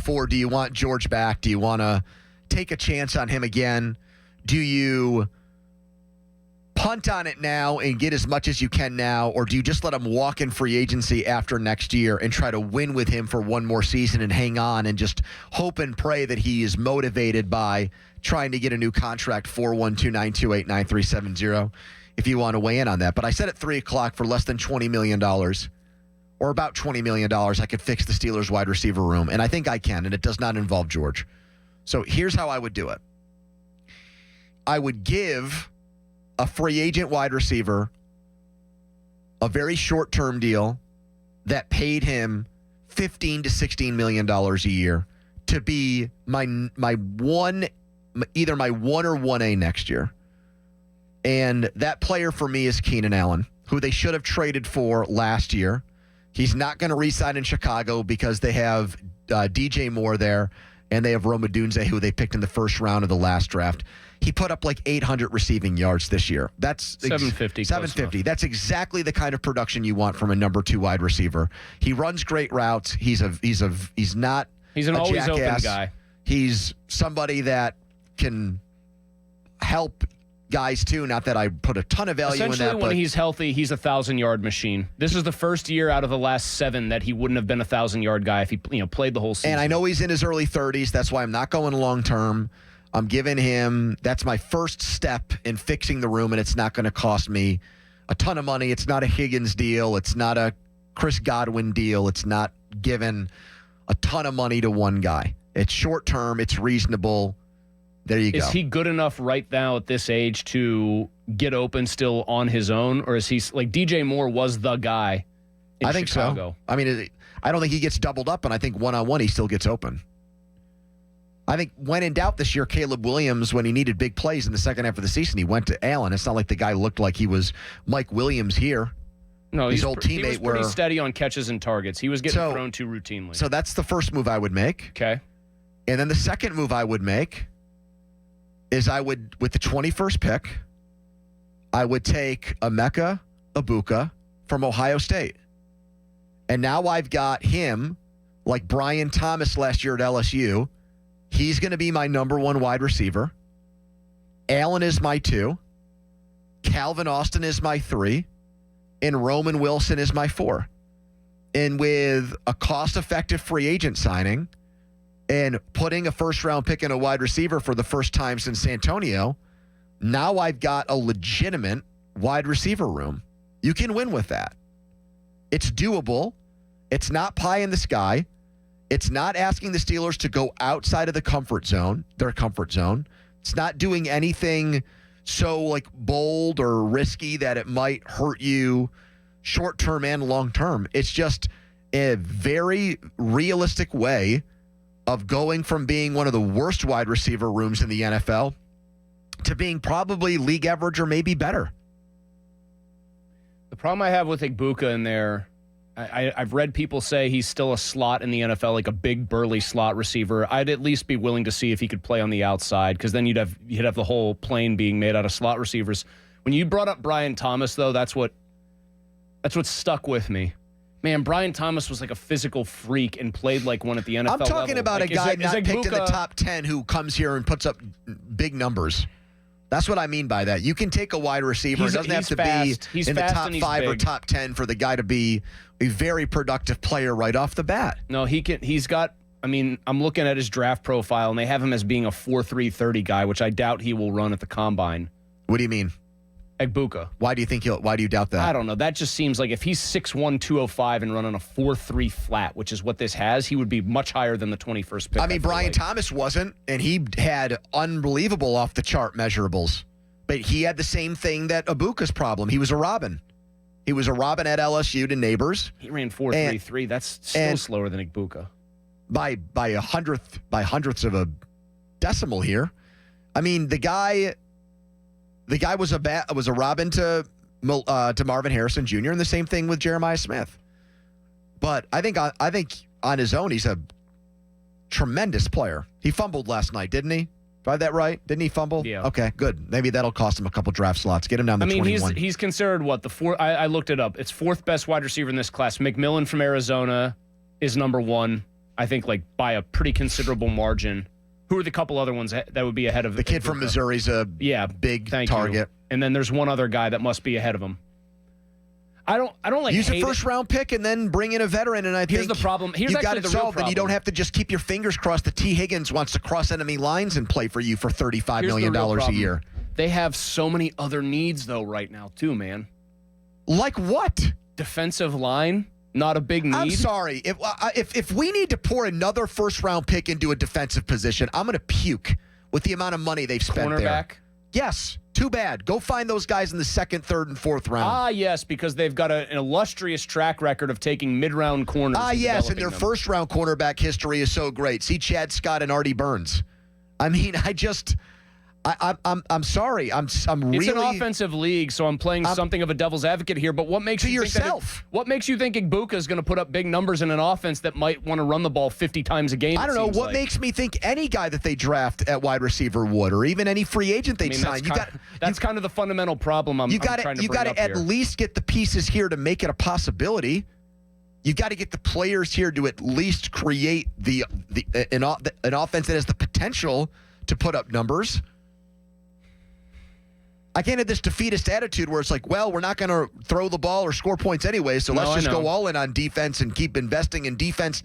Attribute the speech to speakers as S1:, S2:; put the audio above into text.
S1: before, do you want George back? Do you want to take a chance on him again? Do you punt on it now and get as much as you can now, or do you just let him walk in free agency after next year and try to win with him for one more season and hang on and just hope and pray that he is motivated by trying to get a new contract? 412-928-9370 if you want to weigh in on that. But I said at 3 o'clock, for less than $20 million, or about $20 million, I could fix the Steelers wide receiver room, and I think I can, and it does not involve George. So here's how I would do it. I would give a free agent wide receiver a very short-term deal that paid him $15 to $16 million a year to be my one, either my 1 or 1A next year. And that player for me is Keenan Allen, who they should have traded for last year. He's not going to re-sign in Chicago because they have DJ Moore there, and they have Roma Dunze, who they picked in the first round of the last draft. He put up like 800 receiving yards this year. That's
S2: 750.
S1: 750. That's exactly the kind of production you want from a number 2 wide receiver. He runs great routes. He's not
S2: He's an always
S1: jackass.
S2: open guy.
S1: He's somebody that can help guys too. Not that I put a ton of value in that.
S2: Essentially, when he's healthy, he's a 1,000-yard machine. This is the first year out of the last 7 that he wouldn't have been a 1,000-yard guy if he played the whole season.
S1: And I know he's in his early 30s. That's why I'm not going long term. I'm giving him, that's my first step in fixing the room, and it's not going to cost me a ton of money. It's not a Higgins deal. It's not a Chris Godwin deal. It's not giving a ton of money to one guy. It's short term. It's reasonable. There you go.
S2: Is he good enough right now at this age to get open still on his own? Or is he like DJ Moore was the guy in Chicago?
S1: So. I mean, I don't think he gets doubled up, and I think one-on-one he still gets open. I think when in doubt this year, Caleb Williams, when he needed big plays in the second half of the season, he went to Allen. It's not like the guy looked like he was Mike Williams here.
S2: No,
S1: his old teammate.
S2: He was pretty steady on catches and targets. He was getting thrown to routinely.
S1: So that's the first move I would make.
S2: Okay.
S1: And then the second move I would make is I would, with the 21st pick, I would take Emeka Egbuka from Ohio State. And now I've got him, like Brian Thomas last year at LSU. He's going to be my number 1 wide receiver. Allen is my 2. Calvin Austin is my 3. And Roman Wilson is my 4. And with a cost-effective free agent signing and putting a first-round pick in a wide receiver for the first time since Antonio, now I've got a legitimate wide receiver room. You can win with that. It's doable. It's not pie in the sky. It's not asking the Steelers to go outside of their comfort zone. It's not doing anything so like bold or risky that it might hurt you short-term and long-term. It's just a very realistic way of going from being one of the worst wide receiver rooms in the NFL to being probably league average or maybe better.
S2: The problem I have with Egbuka in there, I've read people say he's still a slot in the NFL, like a big burly slot receiver. I'd at least be willing to see if he could play on the outside, because then you'd have the whole plane being made out of slot receivers. When you brought up Brian Thomas, though, that's what stuck with me. Man, Brian Thomas was like a physical freak and played like one at the NFL level.
S1: I'm talking about a guy not picked in the top 10 who comes here and puts up big numbers. That's what I mean by that. You can take a wide receiver. It doesn't have to be in the top 5 or top 10 for the guy to be a very productive player right off the bat.
S2: No, he's got, I mean, I'm looking at his draft profile, and they have him as being a 4.3 30 guy, which I doubt he will run at the combine.
S1: What do you mean?
S2: Egbuka.
S1: Why do you doubt that?
S2: I don't know. That just seems like if he's 6'1", 205 and running a 4.3 flat, which is what this has, he would be much higher than the 21st pick.
S1: I mean, Brian Thomas wasn't, and he had unbelievable off-the-chart measurables. But he had the same thing that Egbuka's problem. He was a Robin. He was a Robin at LSU to neighbors.
S2: He ran 4.33. That's still slower than Egbuka.
S1: By hundredths of a decimal here. I mean, the guy was a Robin to Marvin Harrison Jr. and the same thing with Jeremiah Smith. But I think on his own he's a tremendous player. He fumbled last night, didn't he? Do I have that right? Didn't he fumble?
S2: Yeah.
S1: Okay, good. Maybe that'll cost him a couple draft slots. Get him down to 21.
S2: He's considered what? I looked it up. It's 4th best wide receiver in this class. McMillan from Arizona is number 1. I think like by a pretty considerable margin. Who are the couple other ones that would be ahead of
S1: The kid from Missouri's a big target.
S2: You. And then there's one other guy that must be ahead of him. I don't like
S1: use a first round pick and then bring in a veteran. And I think
S2: here's the problem. Here's
S1: you got it
S2: the real
S1: solved,
S2: problem.
S1: and you don't have to just keep your fingers crossed that T. Higgins wants to cross enemy lines and play for you for $35 million a year.
S2: They have so many other needs though right now too, man.
S1: Like what?
S2: Defensive line, not a big need.
S1: I'm sorry. If we need to pour another first round pick into a defensive position, I'm going to puke with the amount of money they've spent there.
S2: Cornerback?
S1: Yes. Too bad. Go find those guys in the second, third, and fourth round.
S2: Ah, yes, because they've got an illustrious track record of taking mid-round corners.
S1: Ah, yes, and their first-round cornerback history is so great. See Chad Scott and Artie Burns. I mean, I'm sorry. I'm really.
S2: It's an offensive league, so I'm playing something of a devil's advocate here. But what makes you
S1: yourself?
S2: What makes you think Egbuka is going to put up big numbers in an offense that might want to run the ball 50 times a game?
S1: I don't know. What makes me think any guy that they draft at wide receiver would, or even any free agent they sign?
S2: That's kind of the fundamental problem. You got to
S1: at least get the pieces here to make it a possibility. You got to get the players here to at least create an offense that has the potential to put up numbers. I can't have this defeatist attitude where it's like, well, we're not going to throw the ball or score points anyway, so let's just go all in on defense and keep investing in defense.